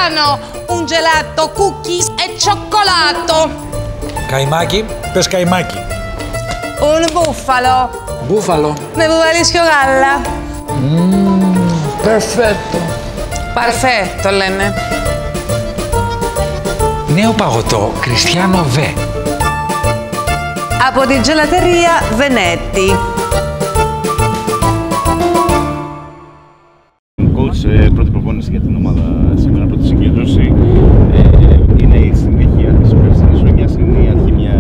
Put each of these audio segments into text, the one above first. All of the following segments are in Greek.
Cristiano un gelato, cookies e cioccolato. Καϊμάκι, πες καϊμάκι. Un bufalo. Μπούφαλο. Με βουβαλίσιο γάλα. Perfetto. Παρφέτο λένε. Νέο παγωτό, Κριστιάνο Βε. Από την Gelateria Venetti. Coach, πρώτη προπόνηση για την ομάδα σήμερα, πρώτη συγκέντρωση. Είναι η συνέχεια της περσινής χρονιάς, είναι η αρχή μια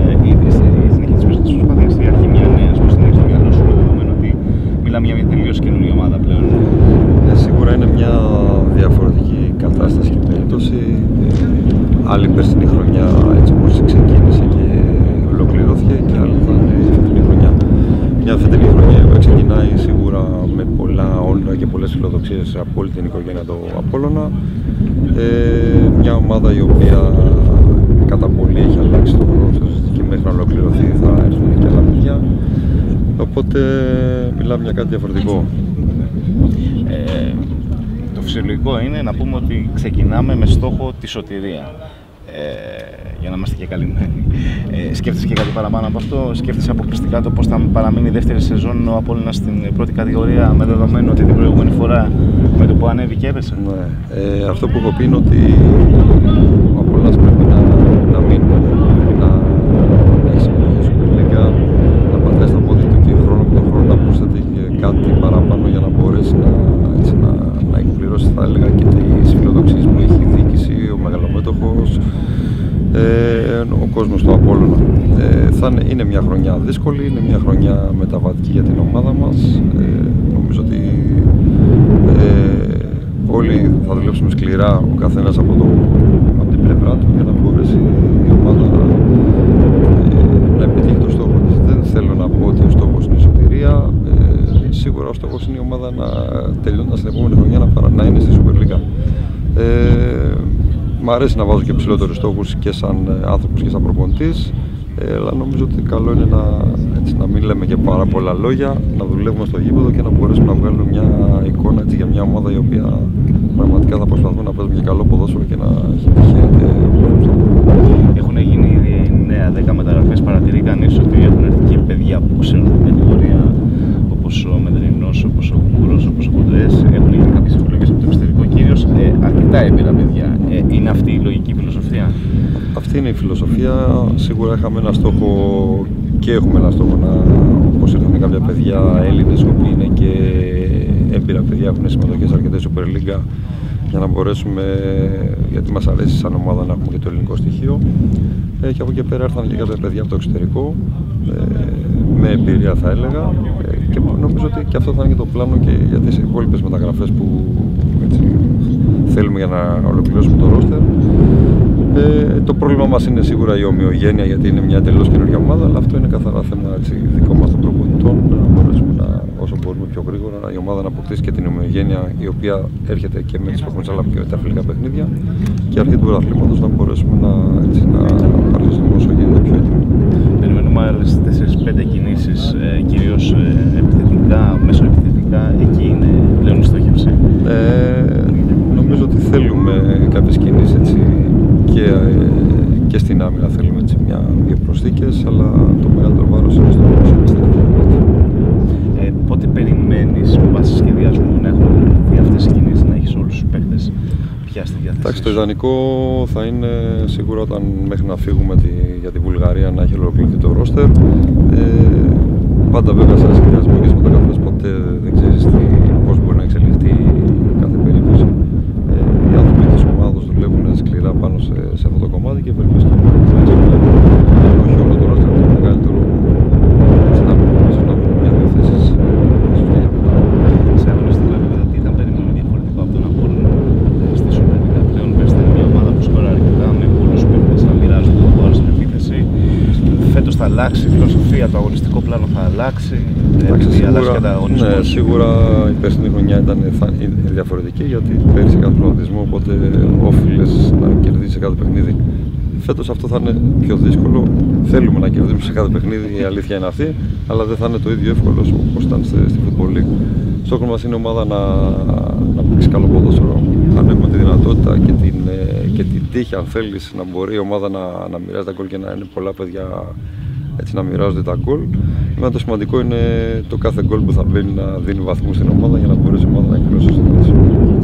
συνέχεια της περσινής προσπάθειας, η αρχή μια νέα που στην στο μυαλό σου, δεδομένου ότι μιλάμε για μια τελείως καινούργια ομάδα πλέον. Σίγουρα είναι μια διαφορετική κατάσταση και περίπτωση. Άλλη περσινή χρονιά έτσι όπως ξεκίνησε και ολοκληρώθηκε και άλλη θα είναι η φετινή χρονιά. Μια φετινή χρονιά που ξεκινάει σίγουρα με πολλά όνειρα και πολλές φιλοδοξίες από όλη την οικογένεια του Απόλλωνα. Μια ομάδα η οποία κατά πολύ έχει αλλάξει το χρόνο και μέχρι να ολοκληρωθεί θα έρθουν και άλλα παιδιά. Οπότε μιλάμε για κάτι διαφορετικό. Το φυσιολογικό είναι να πούμε ότι ξεκινάμε με στόχο τη σωτηρία. Για να είμαστε και καλυμμένοι. Σκέφτεσαι και κάτι παραπάνω από αυτό, σκέφτεσαι αποκλειστικά το πώς θα παραμείνει η δεύτερη σεζόν ο Απόλλωνας στην πρώτη κατηγορία, με δεδομένο ότι την προηγούμενη φορά με το που ανέβηκε έπεσε. Ναι. Αυτό που έχω πει είναι ότι ο Απόλλωνας πρέπει να μείνει, να έχει συμμετοχή στην Super League, να πατάει στα πόδια του και χρόνο με τον χρόνο να προσθέτει κάτι παραπάνω για να μπορέσει να εκπληρώσει, θα έλεγα, και τις φιλοδοξίες που έχει η διοίκηση, ο μεγαλομέτωχος, ο κόσμος του Απόλλωνα. Είναι μια χρονιά δύσκολη, είναι μια χρονιά μεταβατική για την ομάδα μας. Νομίζω ότι όλοι θα δουλέψουμε σκληρά, ο καθένας από την πλευρά του, για να μπορέσει η ομάδα να επιτύχει το στόχο της. Δεν θέλω να πω ότι ο στόχος είναι η σωτηρία. Σίγουρα ο στόχος είναι η ομάδα να τελειώνοντας την επόμενη χρονιά να είναι στη Super League. Μ' αρέσει να βάζω και ψηλότερους στόχους και σαν άνθρωπος και σαν προπονητής, αλλά νομίζω ότι καλό είναι να μην λέμε και πάρα πολλά λόγια, να δουλεύουμε στο γήπεδο και να μπορέσουμε να βγάλουμε μια εικόνα για μια ομάδα η οποία πραγματικά θα προσπαθούμε να παίζουμε και καλό ποδόσφαιρο και να χαιρετιέται ο κόσμος. Έχουν γίνει ήδη 9-10 μεταγραφές. Παρατηρεί κανείς ότι έχουν έρθει και παιδιά που ξέρουν την κατηγορία, όπως ο Μετρινός, όπως ο Κούρος, όπως ο Κοντρές. Έχουν γίνει κάποιες επιλογές από το εξωτερικό, κυρίως αρκετά έμπειρα παιδιά. Είναι αυτή η λογική φιλοσοφία? Αυτή είναι η φιλοσοφία. Σίγουρα είχαμε ένα στόχο και έχουμε ένα στόχο όπως ήρθαν κάποια παιδιά Έλληνες, οι οποίοι είναι και έμπειρα παιδιά, έχουν συμμετοχές αρκετές Super League, για να μπορέσουμε, γιατί μας αρέσει σαν ομάδα να έχουμε και το ελληνικό στοιχείο. Και από εκεί πέρα ήρθαν και κάποια παιδιά από το εξωτερικό, με εμπειρία θα έλεγα, και νομίζω ότι και αυτό θα είναι και το πλάνο και για τις υπόλοιπες μεταγραφές που έτσι, θέλουμε για να ολοκληρώσουμε το ρόστερ. Το πρόβλημα μας είναι σίγουρα η ομοιογένεια, γιατί είναι μια εντελώς καινούργια ομάδα, αλλά αυτό είναι καθαρά θέμα δικό μας των προπονητών, να μπορέσουμε όσο μπορούμε πιο γρήγορα η ομάδα να αποκτήσει και την ομοιογένεια, η οποία έρχεται και με τις προπονήσεις αλλά και με τα φιλικά παιχνίδια, και αρχή του πρωταθλήματος να μπορέσουμε να αρχίσουμε όσο γίνεται πιο έτοιμοι. Περιμένουμε άλλες 4-5 κινήσεις, κυρίως επιθετικά, μεσοεπιθετικά, εκεί είναι πλέον η στόχευση. Νομίζω ότι θέλουμε κάποιες κινήσεις έτσι, και στην άμυνα θέλουμε έτσι, δύο προσθήκες, αλλά το μεγαλύτερο βάρος είναι στο μεσοεπιθετικό. Πότε περιμένεις με βάση σχεδιασμού να έχουν ολοκληρωθεί αυτές οι κινήσεις, να έχεις όλους τους παίκτες πια στη διάθεση? Εντάξει, το ιδανικό θα είναι σίγουρα όταν μέχρι να φύγουμε για τη Βουλγαρία να έχει ολοκληρωθεί το ρόστερ. Πάντα βέβαια σε σχεδιασμό και στις μεταγραφές ποτέ δεν ξέρεις πώς μπορεί να εξελιχθεί κάθε περίπτωση. Οι άνθρωποι της ομάδας δουλεύουν σκληρά πάνω σε αυτό το κομμάτι και ευελπιστούμε όχι όλο το ρόστερ, το μεγαλύτερο να βρούμε μια-δύο θέσεις. Σε αγωνιστικό επίπεδο, τι ήταν περίπου διαφορετικό από τον Απόλλωνα στη Super League? Πλέον παίζετε μια ομάδα που σκορά αρκετά, με πολλούς παίκτες να μοιράζονται το βάρος στην επίθεση. Φέτος θα αλλάξει η φιλοσοφία, το αγωνιστικό πλάνο θα αλλάξει. Σίγουρα η περσινή χρονιά είναι διαφορετική, γιατί πέρυσι κάθε πρωταθλητισμό, οπότε όφιλες να κερδίσει κάθε παιχνίδι. Φέτος αυτό θα είναι πιο δύσκολο. Θέλουμε να κερδίσουμε σε κάθε παιχνίδι, η αλήθεια είναι αυτή, αλλά δεν θα είναι το ίδιο εύκολο όπως ήταν στη Football League. Στόχος μας είναι η ομάδα να παίξει καλό ποδόσφαιρο. Αν έχουμε τη δυνατότητα και την τύχη, αν θέλεις, να μπορεί η ομάδα να μοιράζει τα γκολ και να είναι πολλά παιδιά έτσι να μοιράζονται τα γκολ. Εμένα το σημαντικό είναι το κάθε γκολ που θα μπαίνει να δίνει βαθμούς στην ομάδα για να μπορέσει η ομάδα να εκπληρώσει στο τέλος.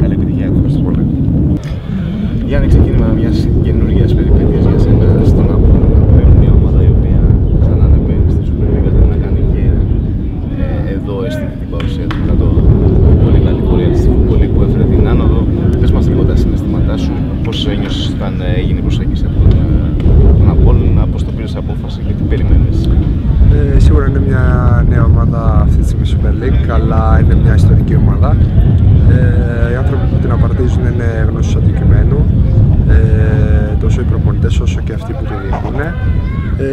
Καλή επιτυχία. Ευχαριστώ πολύ. Γιάννη, ξεκίνημα μιας καινούργιας περιπέτειας για σένα στον Απόλλωνα. Μια ομάδα η οποία ξανανεβαίνει στη Super League, θέλει να κάνει και εδώ αισθητή την παρουσία του μετά το πολύ καλή πορεία της Football League που έφερε την άνοδο. Πες μας λίγο τα συναισθήματά σου, πώς ένιωσες όταν έγινε η προσέγγιση από τον Απόλλωνα, πώς το πήρες απόφαση και τι περιμένεις? Σίγουρα είναι μια νέα ομάδα αυτή τη στιγμή Super League, αλλά είναι μια ιστορική ομάδα. Οι άνθρωποι που την απαρτίζουν είναι γνώστες του αντικειμένου, τόσο οι προπονητές όσο και αυτοί που τη διοικούν.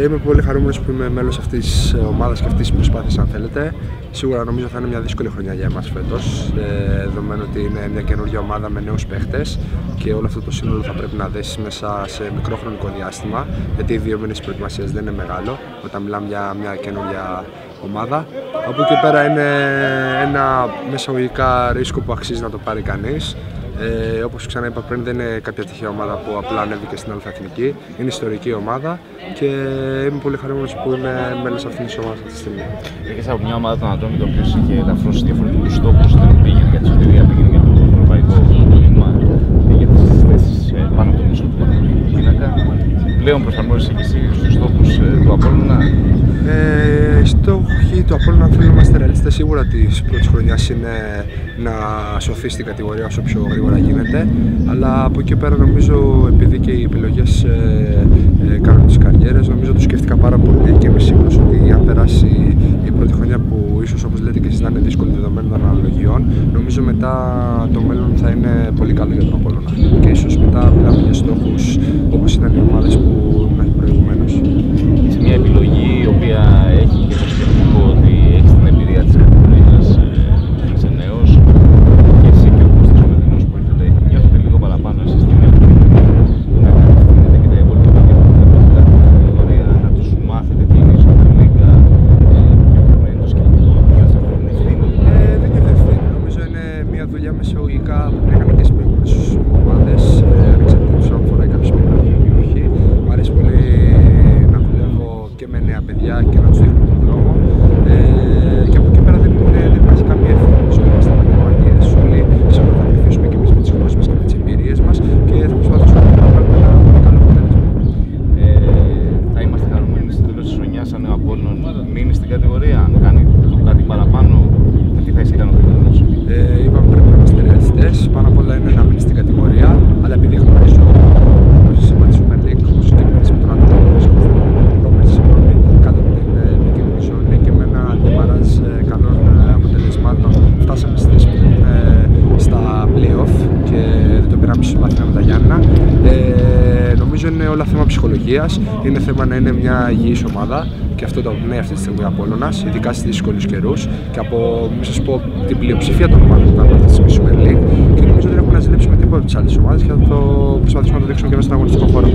Είμαι πολύ χαρούμενος που είμαι μέλος αυτής της ομάδας και αυτής της προσπάθειας, αν θέλετε. Σίγουρα νομίζω θα είναι μια δύσκολη χρονιά για εμάς φέτος, δεδομένου ότι είναι μια καινούργια ομάδα με νέους παίχτες και όλο αυτό το σύνολο θα πρέπει να δέσεις μέσα σε μικρό χρονικό διάστημα, γιατί οι 2 μήνες προετοιμασίας δεν είναι μεγάλο όταν μιλάμε για μια καινούργια ομάδα. Από εκεί πέρα είναι ένα μεσαγωγικά ρίσκο που αξίζει να το πάρει κανείς. Όπως ξαναείπα πριν, δεν είναι κάποια τυχαία ομάδα που απλά ανέβηκε στην Αλφα-Εθνική. Είναι ιστορική ομάδα και είμαι πολύ χαρούμενος που είμαι μέλος αυτής της ομάδας αυτή τη στιγμή. Έχεις από μια ομάδα των Ατόμων το οποίο είχε ελαφρώς διαφορετικούς στόχους, δεν πήγαινε για τη σωτηρία, πήγαινε για το ευρωπαϊκό τμήμα, για τις θέσεις πάνω από το μισό του Παναθηναϊκού πίνακα. Πλέον προσαρμόζεσαι και εσύ στους στόχους του Απόλλωνα? Οι στόχοι του Απόλλωνα, αν θέλουμε να είμαστε ρεαλιστές, σίγουρα της πρώτης χρονιάς είναι να σωθεί στην κατηγορία όσο πιο γρήγορα γίνεται. Αλλά από εκεί πέρα νομίζω, επειδή και οι επιλογές κάνουν τις καριέρες, νομίζω το σκέφτηκα πάρα πολύ και είμαι σίγουρος ότι αν περάσει η πρώτη χρονιά που ίσως, όπως λέτε και εσείς, να είναι δύσκολη δεδομένων των αναλογιών, νομίζω μετά το μέλλον θα είναι πολύ καλό για τον Απόλλωνα. Και ίσως μετά μιλάμε για στόχους όπως ήταν οι ομάδες που ήμουν προηγουμένως. Είσαι μια επιλογή η οποία έχει και το σκεπτικό ότι έχεις την εμπειρία της κατηγορίας, είσαι νέος και εσύ και ο Κώστας ο Μεδρινός που ήρθατε, νιώθετε λίγο παραπάνω εσείς την ευθύνη να κατευθύνετε και τα υπόλοιπα παιδιά που έχουν την κατηγορία, να τους μάθετε τι είναι η Super League, ποιο είναι το σκεπτικό, νιώθετε αυτή την ευθύνη? Δεν νιώθω ευθύνη. Νομίζω είναι μια δουλειά μεσαγωγικά που την έκανα και στις προηγούμενες ομάδες, ανεξαρτήτως αν φοράει κάποιος παιχνίδι ή όχι. Μ' αρέσει πολύ να δουλεύω και με νέα παιδιά και να τους δείχνω τον δρόμο. Και από εκεί πέρα δεν υπάρχει καμία ευθύνη. Όλοι είμαστε επαγγελματίες, όλοι σίγουρα θα βοηθήσουμε και εμείς με τις γνώσεις μας και με τις εμπειρίες μας και θα προσπαθήσουμε να πάρουμε ένα πολύ καλό αποτέλεσμα. Θα είμαστε χαρούμενοι στο τέλος της χρονιάς αν ο Απόλλων μείνει στην κατηγορία, αν κάνει κάτι παραπάνω, τι θα είσαι ικανοποιημένος? Είπαμε πρέπει να είμαστε ρεαλιστές. Πάνω απ' όλα είναι να μείνει στην κατηγορία, αλλά επειδή γνωρίζω το σύστημα της Super League, όπως και εμείς με τον Ατόμο που βρίσκομαστε πρόπερση κάτω από την επικίνδυνη ζώνη και με ένα ντεμαράζ καλών αποτελεσμάτων φτάσαμε στη θέση που είναι στα play-off και δεν το πήραμε στο βαθμό με τα Γιάννα. Νομίζω είναι όλα θέμα ψυχολογίας, είναι θέμα να είναι μια υγιής ομάδα και αυτό το αποδεικνύει αυτή τη στιγμή ο Απόλλωνας, ειδικά στις δύσκολους καιρούς και από, μην σας πω, την πλειοψηφία των ομάδων που κάνουν αυτή τη στιγμή Super League και νομίζω ότι δεν έχουμε να ζηλέψουμε τίποτα από τις άλλες ομάδες και θα το προσπαθήσουμε να το δείξουμε και μέσα στον αγωνιστικό χώρο.